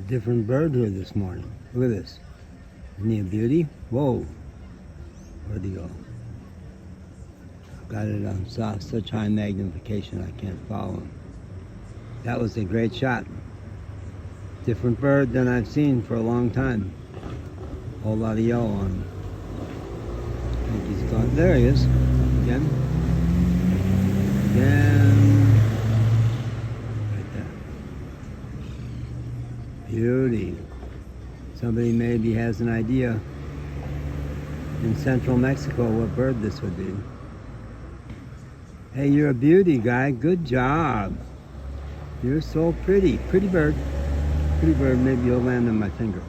Different bird here this morning. Look at this. Isn't he a beauty? Whoa. Where'd he go? Got it on such high magnification I can't follow him. That was a great shot. Different bird than I've seen for a long time. Whole lot of yellow on him. I think he's gone. There he is. Again. Again. Right there. Beauty. Somebody maybe has an idea in central Mexico what bird this would be. Hey, you're a beauty, guy. Good job. You're so pretty. Pretty bird. Pretty bird. Maybe you'll land on my finger.